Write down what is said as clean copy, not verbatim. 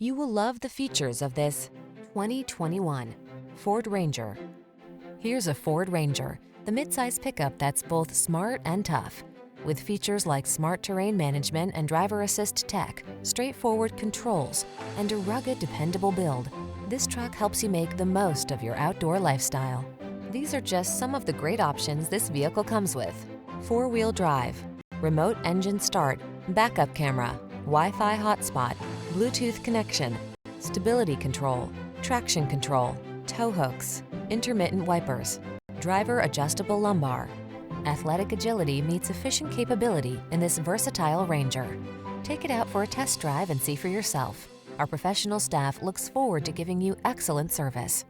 You will love the features of this 2021 Ford Ranger. Here's a Ford Ranger, the midsize pickup that's both smart and tough. With features like smart terrain management and driver assist tech, straightforward controls, and a rugged, dependable build, this truck helps you make the most of your outdoor lifestyle. These are just some of the great options this vehicle comes with: four-wheel drive, remote engine start, backup camera, Wi-Fi hotspot, Bluetooth connection, stability control, traction control, tow hooks, intermittent wipers, driver adjustable lumbar. Athletic agility meets efficient capability in this versatile Ranger. Take it out for a test drive and see for yourself. Our professional staff looks forward to giving you excellent service.